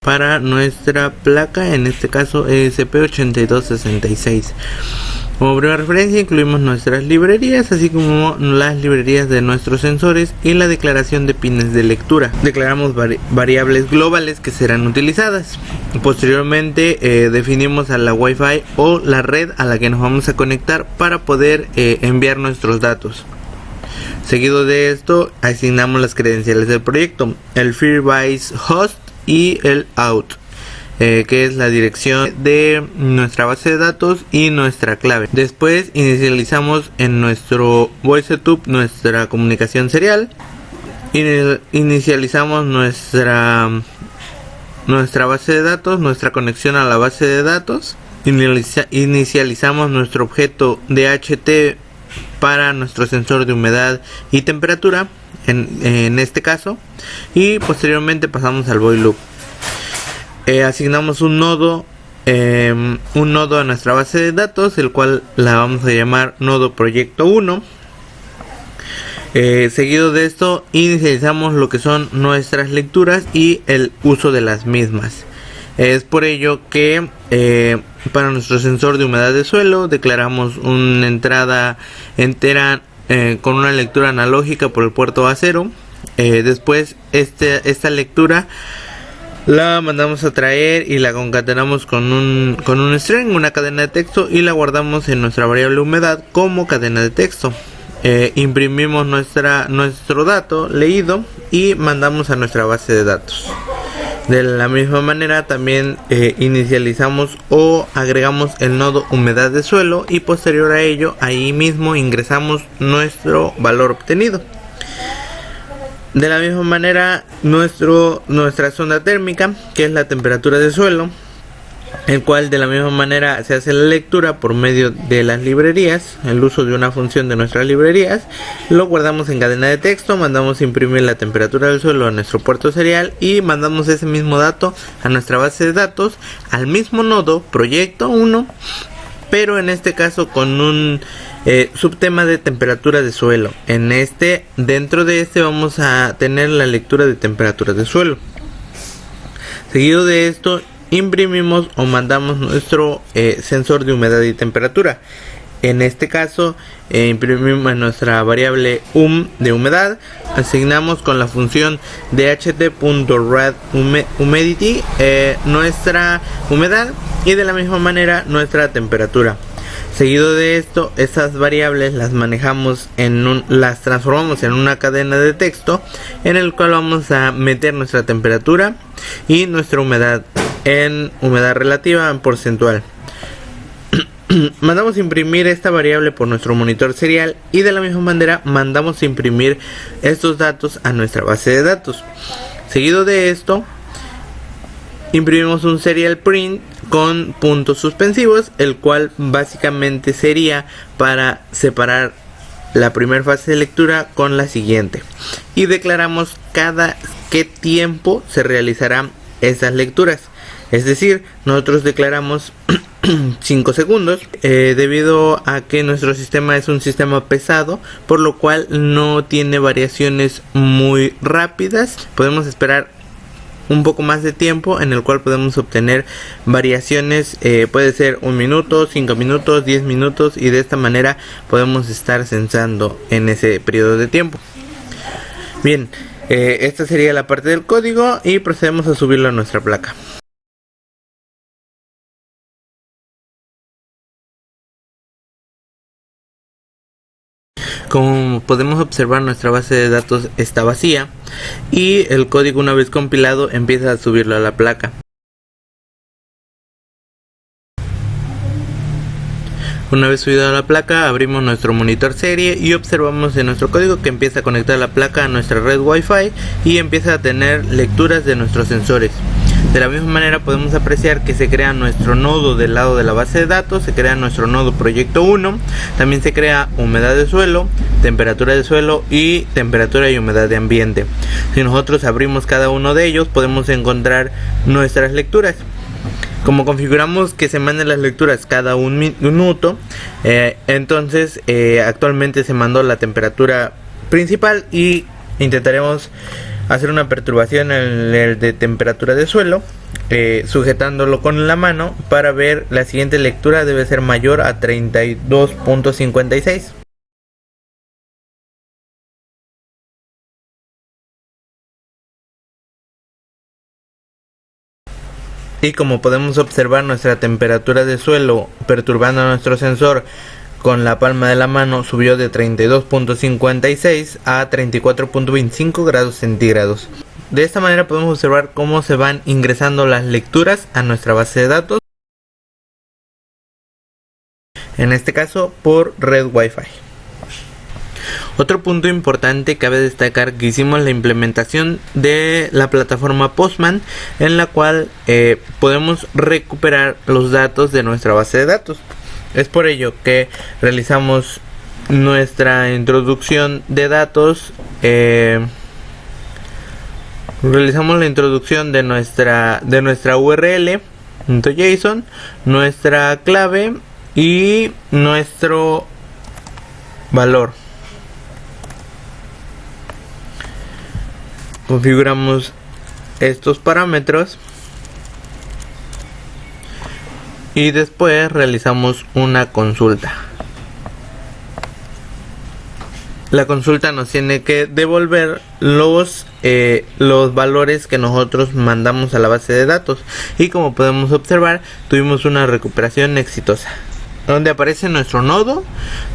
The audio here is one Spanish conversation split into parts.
para nuestra placa, en este caso ESP8266. Como primera referencia incluimos nuestras librerías, así como las librerías de nuestros sensores y la declaración de pines de lectura. Declaramos variables globales que serán utilizadas. Posteriormente definimos a la Wi-Fi o la red a la que nos vamos a conectar para poder enviar nuestros datos. Seguido de esto asignamos las credenciales del proyecto, el FreeBSD host y el out, que es la dirección de nuestra base de datos y nuestra clave. Después inicializamos en nuestro VoiceTube nuestra comunicación serial. Inicializamos nuestra base de datos, nuestra conexión a la base de datos. Inicializamos nuestro objeto DHT para nuestro sensor de humedad y temperatura en este caso, y posteriormente pasamos al void loop. Asignamos un nodo a nuestra base de datos, el cual la vamos a llamar nodo proyecto 1. Seguido de esto inicializamos lo que son nuestras lecturas y el uso de las mismas. Es por ello que para nuestro sensor de humedad de suelo declaramos una entrada entera con una lectura analógica por el puerto A0. Después esta lectura la mandamos a traer y la concatenamos con un string, una cadena de texto, y la guardamos en nuestra variable humedad como cadena de texto. Imprimimos nuestro dato leído y mandamos a nuestra base de datos. De la misma manera también inicializamos o agregamos el nodo humedad de suelo, y posterior a ello ahí mismo ingresamos nuestro valor obtenido. De la misma manera nuestra sonda térmica, que es la temperatura de suelo, el cual de la misma manera se hace la lectura por medio de las librerías, el uso de una función de nuestras librerías. Lo guardamos en cadena de texto, mandamos imprimir la temperatura del suelo a nuestro puerto serial y mandamos ese mismo dato a nuestra base de datos, al mismo nodo proyecto 1, pero en este caso con un subtema de temperatura de suelo. Dentro de este vamos a tener la lectura de temperatura de suelo. Seguido de esto imprimimos o mandamos nuestro sensor de humedad y temperatura. En este caso imprimimos nuestra variable de humedad, asignamos con la función dht.readHumidity nuestra humedad y de la misma manera nuestra temperatura. Seguido de esto, estas variables las manejamos las transformamos en una cadena de texto en el cual vamos a meter nuestra temperatura y nuestra humedad en humedad relativa en porcentual. Mandamos imprimir esta variable por nuestro monitor serial y de la misma manera mandamos imprimir estos datos a nuestra base de datos. Seguido de esto imprimimos un serial print con puntos suspensivos, el cual básicamente sería para separar la primera fase de lectura con la siguiente, y declaramos qué tiempo se realizarán esas lecturas. Es decir, nosotros declaramos 5 segundos debido a que nuestro sistema es un sistema pesado, por lo cual no tiene variaciones muy rápidas. Podemos esperar un poco más de tiempo en el cual podemos obtener variaciones, puede ser 1 minuto, 5 minutos, 10 minutos, y de esta manera podemos estar censando en ese periodo de tiempo. Bien, esta sería la parte del código y procedemos a subirlo a nuestra placa. Como podemos observar, nuestra base de datos está vacía y el código, una vez compilado, empieza a subirlo a la placa. Una vez subido a la placa, abrimos nuestro monitor serie y observamos en nuestro código que empieza a conectar la placa a nuestra red Wi-Fi y empieza a tener lecturas de nuestros sensores. De la misma manera podemos apreciar que se crea nuestro nodo del lado de la base de datos, se crea nuestro nodo proyecto 1, también se crea humedad de suelo, temperatura de suelo y temperatura y humedad de ambiente. Si nosotros abrimos cada uno de ellos, podemos encontrar nuestras lecturas. Como configuramos que se manden las lecturas cada un minuto, entonces actualmente se mandó la temperatura principal y intentaremos hacer una perturbación en el de temperatura de suelo, sujetándolo con la mano para ver la siguiente lectura debe ser mayor a 32.56. Y como podemos observar, nuestra temperatura de suelo perturbando a nuestro sensor con la palma de la mano subió de 32.56 a 34.25 grados centígrados. De esta manera podemos observar cómo se van ingresando las lecturas a nuestra base de datos, en este caso por red Wi-Fi. Otro punto importante, cabe destacar que hicimos la implementación de la plataforma Postman, en la cual podemos recuperar los datos de nuestra base de datos. Es por ello que realizamos nuestra introducción de datos, realizamos la introducción de nuestra URL .json, nuestra clave y nuestro valor. Configuramos estos parámetros y después realizamos una consulta. La consulta nos tiene que devolver los valores que nosotros mandamos a la base de datos, y como podemos observar tuvimos una recuperación exitosa, donde aparece nuestro nodo,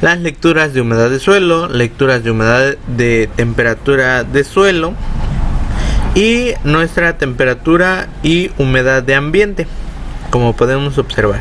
las lecturas de humedad de suelo, lecturas de humedad de temperatura de suelo y nuestra temperatura y humedad de ambiente, como podemos observar.